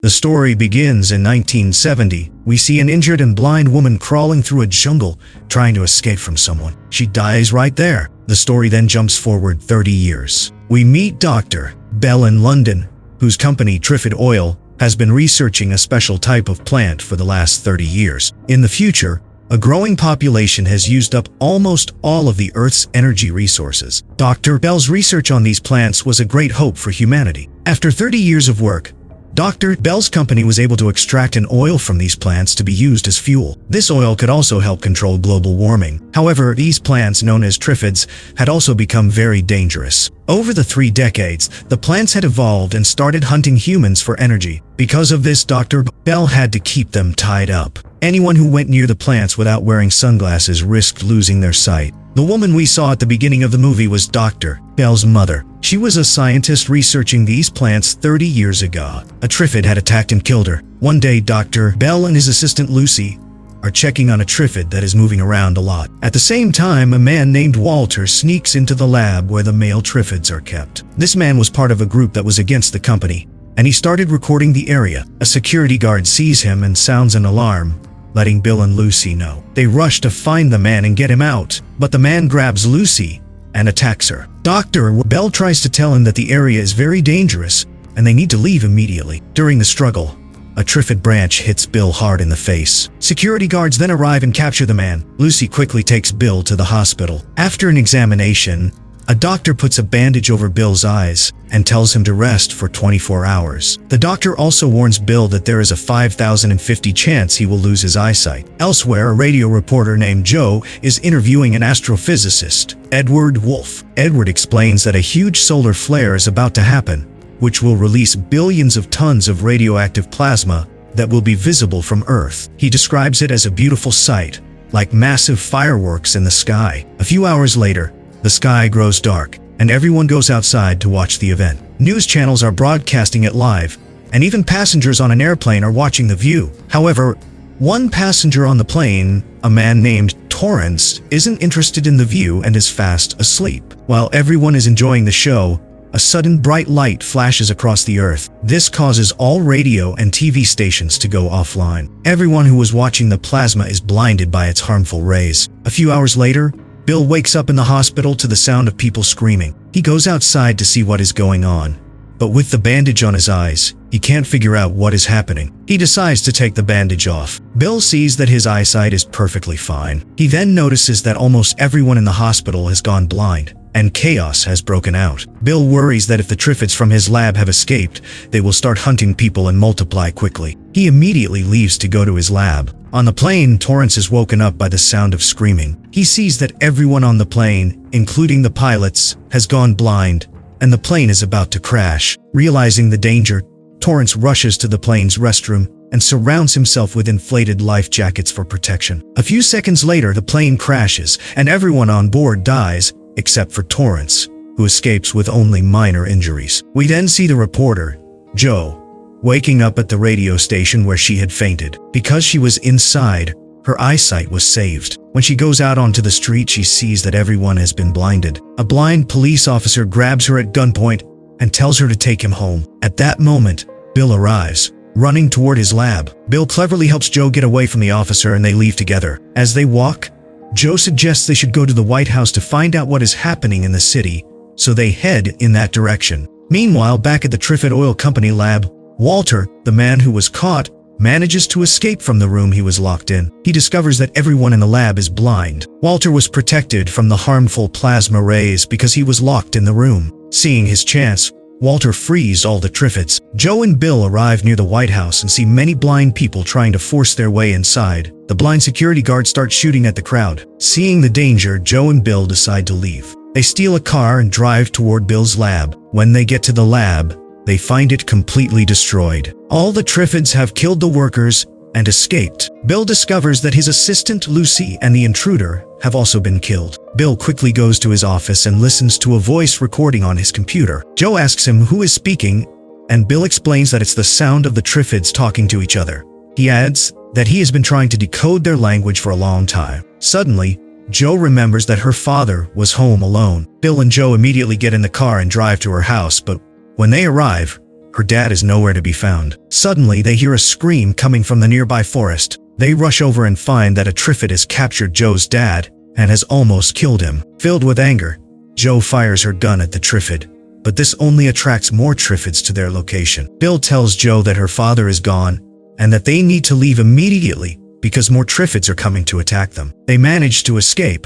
The story begins in 1970. We see an injured and blind woman crawling through a jungle, trying to escape from someone. She dies right there. The story then jumps forward 30 years. We meet Dr. Bell in London, whose company Triffid Oil has been researching a special type of plant for the last 30 years. In the future, a growing population has used up almost all of the Earth's energy resources. Dr. Bell's research on these plants was a great hope for humanity. After 30 years of work, Dr. Bell's company was able to extract an oil from these plants to be used as fuel. This oil could also help control global warming. However, these plants, known as triffids, had also become very dangerous. Over the 3 decades, the plants had evolved and started hunting humans for energy. Because of this, Dr. Bell had to keep them tied up. Anyone who went near the plants without wearing sunglasses risked losing their sight. The woman we saw at the beginning of the movie was Dr. Bell's mother. She was a scientist researching these plants 30 years ago. A triffid had attacked and killed her. One day, Dr. Bell and his assistant Lucy are checking on a triffid that is moving around a lot. At the same time, a man named Walter sneaks into the lab where the male triffids are kept. This man was part of a group that was against the company, and he started recording the area. A security guard sees him and sounds an alarm, letting Bill and Lucy know. They rush to find the man and get him out, but the man grabs Lucy and attacks her. Dr. Bell tries to tell him that the area is very dangerous and they need to leave immediately. During the struggle, a triffid branch hits Bill hard in the face. Security guards then arrive and capture the man. Lucy quickly takes Bill to the hospital. After an examination, a doctor puts a bandage over Bill's eyes and tells him to rest for 24 hours. The doctor also warns Bill that there is a 5,050 chance he will lose his eyesight. Elsewhere, a radio reporter named Joe is interviewing an astrophysicist, Edward Wolf. Edward explains that a huge solar flare is about to happen, which will release billions of tons of radioactive plasma that will be visible from Earth. He describes it as a beautiful sight, like massive fireworks in the sky. A few hours later, the sky grows dark, and everyone goes outside to watch the event. News channels are broadcasting it live, and even passengers on an airplane are watching the view. However, one passenger on the plane, a man named Torrance, isn't interested in the view and is fast asleep. While everyone is enjoying the show, a sudden bright light flashes across the Earth. This causes all radio and TV stations to go offline. Everyone who was watching the plasma is blinded by its harmful rays. A few hours later, Bill wakes up in the hospital to the sound of people screaming. He goes outside to see what is going on, but with the bandage on his eyes, he can't figure out what is happening. He decides to take the bandage off. Bill sees that his eyesight is perfectly fine. He then notices that almost everyone in the hospital has gone blind, and chaos has broken out. Bill worries that if the triffids from his lab have escaped, they will start hunting people and multiply quickly. He immediately leaves to go to his lab. On the plane, Torrance is woken up by the sound of screaming. He sees that everyone on the plane, including the pilots, has gone blind, and the plane is about to crash. Realizing the danger, Torrance rushes to the plane's restroom and surrounds himself with inflated life jackets for protection. A few seconds later, the plane crashes, and everyone on board dies, except for Torrance, who escapes with only minor injuries. We then see the reporter, Joe, waking up at the radio station where she had fainted. Because she was inside, her eyesight was saved. When she goes out onto the street, she sees that everyone has been blinded. A blind police officer grabs her at gunpoint and tells her to take him home. At that moment, Bill arrives, running toward his lab. Bill cleverly helps Joe get away from the officer and they leave together. As they walk, Joe suggests they should go to the White House to find out what is happening in the city, so they head in that direction. Meanwhile, back at the Triffid Oil Company lab, Walter, the man who was caught, manages to escape from the room he was locked in. He discovers that everyone in the lab is blind. Walter was protected from the harmful plasma rays because he was locked in the room. Seeing his chance, Walter frees all the triffids. Joe and Bill arrive near the White House and see many blind people trying to force their way inside. The blind security guards start shooting at the crowd. Seeing the danger, Joe and Bill decide to leave. They steal a car and drive toward Bill's lab. When they get to the lab, they find it completely destroyed. All the triffids have killed the workers and escaped. Bill discovers that his assistant Lucy and the intruder have also been killed. Bill quickly goes to his office and listens to a voice recording on his computer. Joe asks him who is speaking, and Bill explains that it's the sound of the triffids talking to each other. He adds that he has been trying to decode their language for a long time. Suddenly, Joe remembers that her father was home alone. Bill and Joe immediately get in the car and drive to her house, but when they arrive, Her dad is nowhere to be found. Suddenly, they hear a scream coming from the nearby forest. They rush over and find that a triffid has captured Joe's dad and has almost killed him. Filled with anger, Joe fires her gun at the triffid, but this only attracts more triffids to their location. Bill tells Joe that her father is gone and that they need to leave immediately because more triffids are coming to attack them. They manage to escape.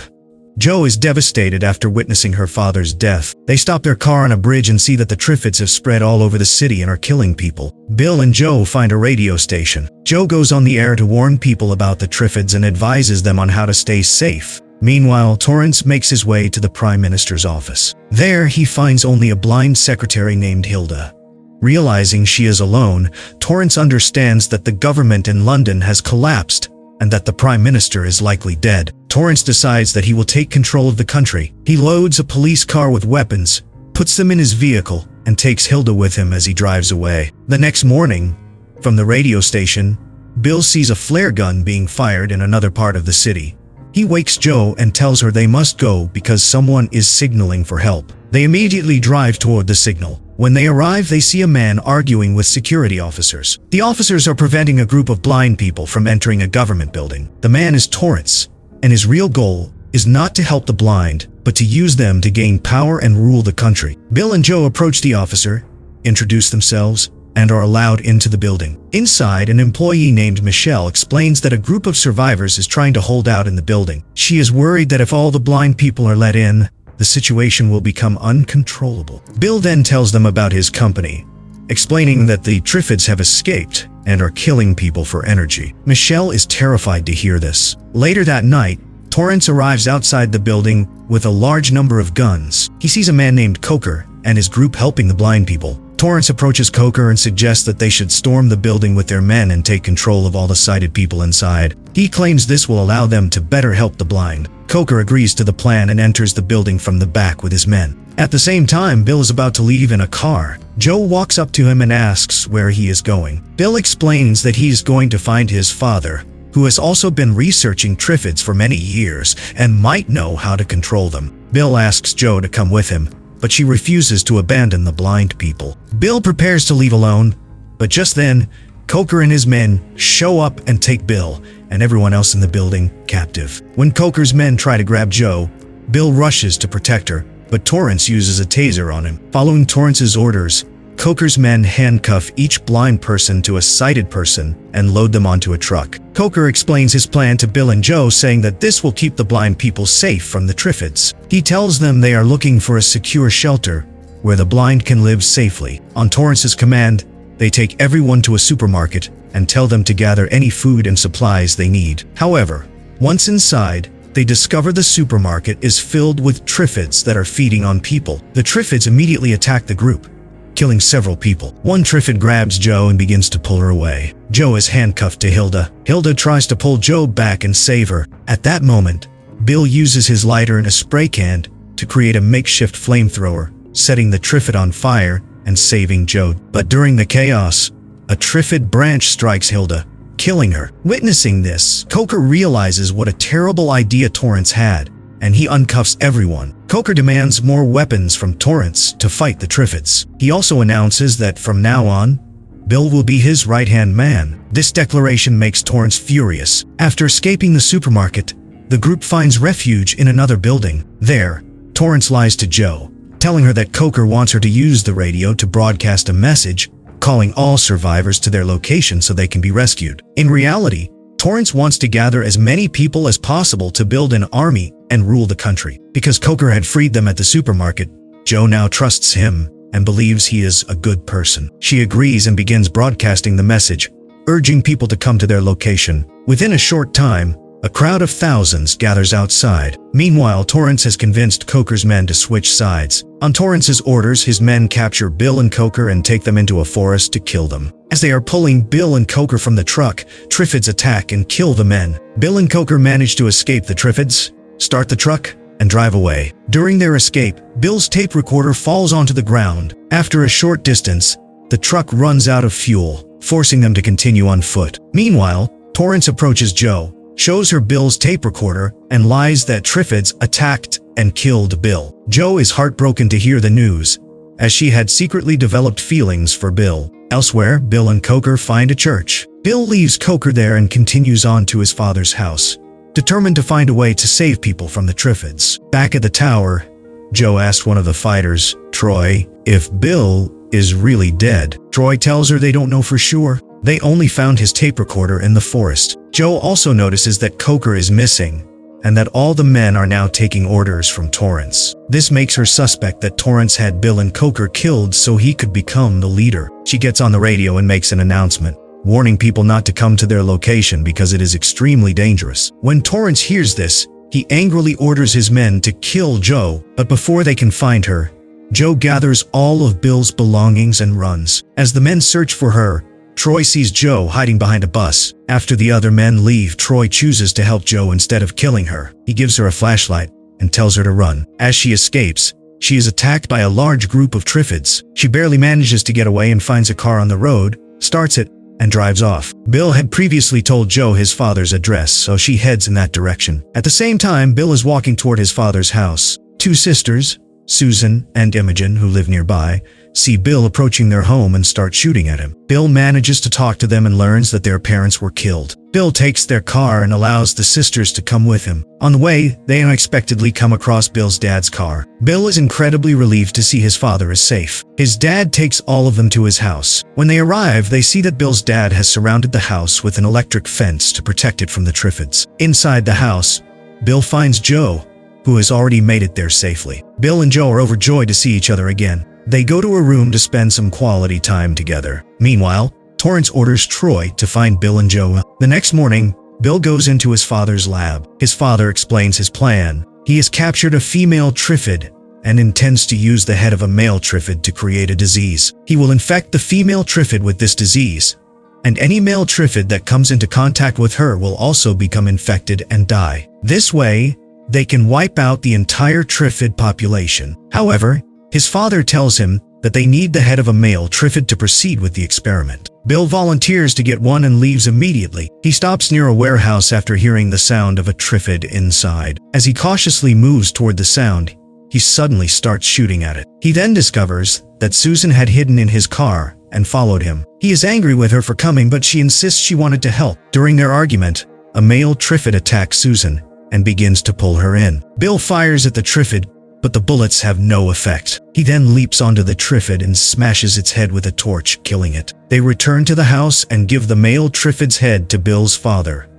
Joe is devastated after witnessing her father's death. They stop their car on a bridge and see that the triffids have spread all over the city and are killing people. Bill and Joe find a radio station. Joe goes on the air to warn people about the triffids and advises them on how to stay safe. Meanwhile, Torrance makes his way to the Prime Minister's office. There, he finds only a blind secretary named Hilda. Realizing she is alone, Torrance understands that the government in London has collapsed and that the Prime Minister is likely dead. Torrance decides that he will take control of the country. He loads a police car with weapons, puts them in his vehicle, and takes Hilda with him as he drives away. The next morning, from the radio station, Bill sees a flare gun being fired in another part of the city. He wakes Joe and tells her they must go because someone is signaling for help. They immediately drive toward the signal. When they arrive, they see a man arguing with security officers. The officers are preventing a group of blind people from entering a government building. The man is Torrance, and his real goal is not to help the blind, but to use them to gain power and rule the country. Bill and Joe approach the officer, introduce themselves, and are allowed into the building. Inside, an employee named Michelle explains that a group of survivors is trying to hold out in the building. She is worried that if all the blind people are let in, the situation will become uncontrollable. Bill then tells them about his company, explaining that the triffids have escaped and are killing people for energy. Michelle is terrified to hear this. Later that night, Torrance arrives outside the building with a large number of guns. He sees a man named Coker and his group helping the blind people. Torrance approaches Coker and suggests that they should storm the building with their men and take control of all the sighted people inside. He claims this will allow them to better help the blind. Coker agrees to the plan and enters the building from the back with his men. At the same time, Bill is about to leave in a car. Joe walks up to him and asks where he is going. Bill explains that he is going to find his father, who has also been researching triffids for many years and might know how to control them. Bill asks Joe to come with him, but she refuses to abandon the blind people. Bill prepares to leave alone, but just then, Coker and his men show up and take Bill and everyone else in the building captive. When Coker's men try to grab Joe, Bill rushes to protect her, but Torrance uses a taser on him. Following Torrance's orders, Coker's men handcuff each blind person to a sighted person and load them onto a truck. Coker explains his plan to Bill and Joe, saying that this will keep the blind people safe from the triffids. He tells them they are looking for a secure shelter where the blind can live safely. On Torrance's command, they take everyone to a supermarket and tell them to gather any food and supplies they need. However, once inside, they discover the supermarket is filled with triffids that are feeding on people. The triffids immediately attack the group, killing several people. One triffid grabs Joe and begins to pull her away. Joe is handcuffed to Hilda. Hilda tries to pull Joe back and save her. At that moment, Bill uses his lighter and a spray can to create a makeshift flamethrower, setting the triffid on fire and saving Joe. But during the chaos, a triffid branch strikes Hilda, killing her. Witnessing this, Coker realizes what a terrible idea Torrance had, and he uncuffs everyone. Coker demands more weapons from Torrance to fight the triffids. He also announces that from now on, Bill will be his right-hand man. This declaration makes Torrance furious. After escaping the supermarket, the group finds refuge in another building. There, Torrance lies to Joe, telling her that Coker wants her to use the radio to broadcast a message, calling all survivors to their location so they can be rescued. In reality, Torrance wants to gather as many people as possible to build an army and rule the country. Because Coker had freed them at the supermarket, Joe now trusts him and believes he is a good person. She agrees and begins broadcasting the message, urging people to come to their location. Within a short time, a crowd of thousands gathers outside. Meanwhile, Torrance has convinced Coker's men to switch sides. On Torrance's orders, his men capture Bill and Coker and take them into a forest to kill them. As they are pulling Bill and Coker from the truck, triffids attack and kill the men. Bill and Coker manage to escape the triffids, start the truck, and drive away. During their escape, Bill's tape recorder falls onto the ground. After a short distance, the truck runs out of fuel, forcing them to continue on foot. Meanwhile, Torrance approaches Joe, shows her Bill's tape recorder, and lies that triffids attacked and killed Bill. Joe is heartbroken to hear the news, as she had secretly developed feelings for Bill. Elsewhere, Bill and Coker find a church. Bill leaves Coker there and continues on to his father's house, determined to find a way to save people from the triffids. Back at the tower, Joe asks one of the fighters, Troy, if Bill is really dead. Troy tells her they don't know for sure. They only found his tape recorder in the forest. Joe also notices that Coker is missing, and that all the men are now taking orders from Torrance. This makes her suspect that Torrance had Bill and Coker killed so he could become the leader. She gets on the radio and makes an announcement, warning people not to come to their location because it is extremely dangerous. When Torrance hears this, he angrily orders his men to kill Joe, but before they can find her, Joe gathers all of Bill's belongings and runs. As the men search for her, Troy sees Joe hiding behind a bus. After the other men leave, Troy chooses to help Joe instead of killing her. He gives her a flashlight and tells her to run. As she escapes, she is attacked by a large group of triffids. She barely manages to get away and finds a car on the road, starts it, and drives off. Bill had previously told Joe his father's address, so she heads in that direction. At the same time, Bill is walking toward his father's house. Two sisters, Susan and Imogen, who live nearby, see Bill approaching their home and start shooting at him. Bill manages to talk to them and learns that their parents were killed. Bill takes their car and allows the sisters to come with him. On the way, they unexpectedly come across Bill's dad's car. Bill is incredibly relieved to see his father is safe. His dad takes all of them to his house. When they arrive, they see that Bill's dad has surrounded the house with an electric fence to protect it from the triffids. Inside the house, Bill finds Joe, who has already made it there safely. Bill and Joe are overjoyed to see each other again. They go to a room to spend some quality time together. Meanwhile, Torrance orders Troy to find Bill and Joe. The next morning, Bill goes into his father's lab. His father explains his plan. He has captured a female triffid and intends to use the head of a male triffid to create a disease. He will infect the female triffid with this disease, and any male triffid that comes into contact with her will also become infected and die. This way, they can wipe out the entire triffid population. However, his father tells him that they need the head of a male triffid to proceed with the experiment. Bill volunteers to get one and leaves immediately. He stops near a warehouse after hearing the sound of a triffid inside. As he cautiously moves toward the sound, he suddenly starts shooting at it. He then discovers that Susan had hidden in his car and followed him. He is angry with her for coming, but she insists she wanted to help. During their argument, a male triffid attacks Susan and begins to pull her in. Bill fires at the triffid, but the bullets have no effect. He then leaps onto the triffid and smashes its head with a torch, killing it. They return to the house and give the male triffid's head to Bill's father.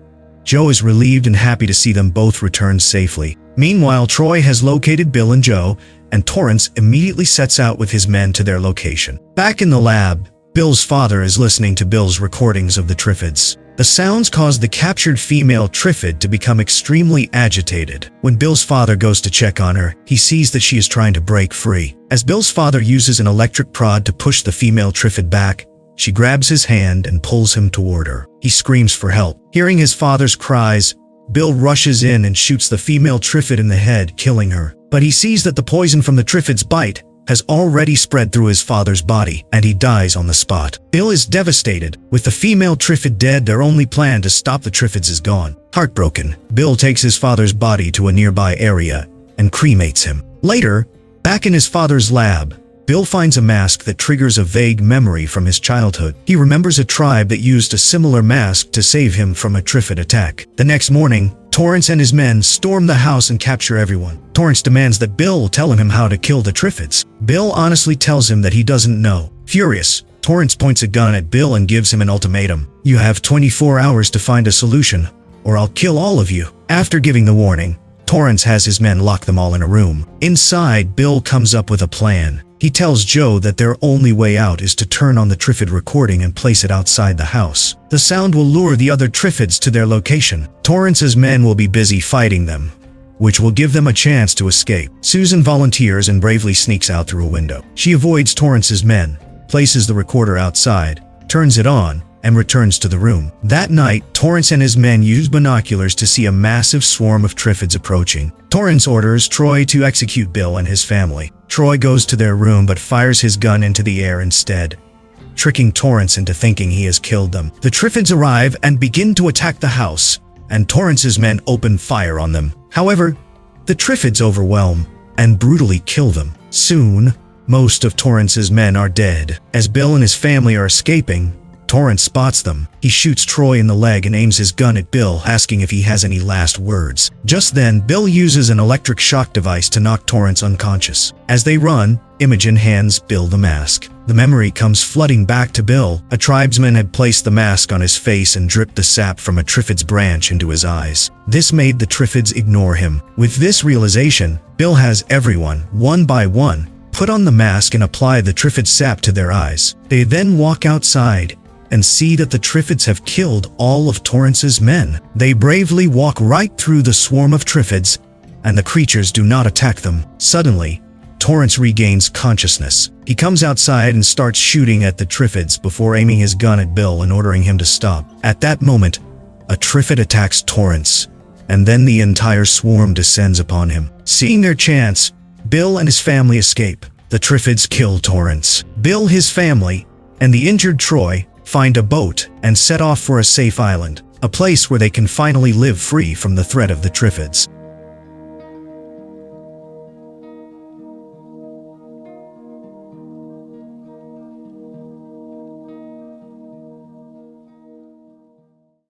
Joe is relieved and happy to see them both return safely. Meanwhile, Troy has located Bill and Joe, and Torrance immediately sets out with his men to their location. Back in the lab, Bill's father is listening to Bill's recordings of the triffids. The sounds cause the captured female triffid to become extremely agitated. When Bill's father goes to check on her, he sees that she is trying to break free. As Bill's father uses an electric prod to push the female triffid back, she grabs his hand and pulls him toward her. He screams for help. Hearing his father's cries, Bill rushes in and shoots the female triffid in the head, killing her. But he sees that the poison from the triffid's bite has already spread through his father's body, and he dies on the spot. Bill is devastated. With the female triffid dead, their only plan to stop the triffids is gone. Heartbroken, Bill takes his father's body to a nearby area and cremates him. Later, back in his father's lab, Bill finds a mask that triggers a vague memory from his childhood. He remembers a tribe that used a similar mask to save him from a triffid attack. The next morning, Torrance and his men storm the house and capture everyone. Torrance demands that Bill tell him how to kill the triffids. Bill honestly tells him that he doesn't know. Furious, Torrance points a gun at Bill and gives him an ultimatum. You have 24 hours to find a solution, or I'll kill all of you. After giving the warning, Torrance has his men lock them all in a room. Inside, Bill comes up with a plan. He tells Joe that their only way out is to turn on the triffid recording and place it outside the house. The sound will lure the other triffids to their location. Torrance's men will be busy fighting them, which will give them a chance to escape. Susan volunteers and bravely sneaks out through a window. She avoids Torrance's men, places the recorder outside, turns it on, and returns to the room. That night, Torrance and his men use binoculars to see a massive swarm of triffids approaching. Torrance orders Troy to execute Bill and his family. Troy goes to their room but fires his gun into the air instead, tricking Torrance into thinking he has killed them. The triffids arrive and begin to attack the house, and Torrance's men open fire on them. However, the triffids overwhelm and brutally kill them. Soon, Most of Torrance's men are dead. As Bill and his family are escaping, Torrance spots them. He shoots Troy in the leg and aims his gun at Bill, asking if he has any last words. Just then, Bill uses an electric shock device to knock Torrance unconscious. As they run, Imogen hands Bill the mask. The memory comes flooding back to Bill. A tribesman had placed the mask on his face and dripped the sap from a triffid's branch into his eyes. This made the triffids ignore him. With this realization, Bill has everyone, one by one, put on the mask and apply the triffid sap to their eyes. They then walk outside and see that the triffids have killed all of Torrance's men. They bravely walk right through the swarm of triffids, and the creatures do not attack them. Suddenly, Torrance regains consciousness. He comes outside and starts shooting at the triffids before aiming his gun at Bill and ordering him to stop. At that moment, a triffid attacks Torrance, and then the entire swarm descends upon him. Seeing their chance, Bill and his family escape. The triffids kill Torrance. Bill, his family, and the injured Troy find a boat and set off for a safe island, a place where they can finally live free from the threat of the triffids.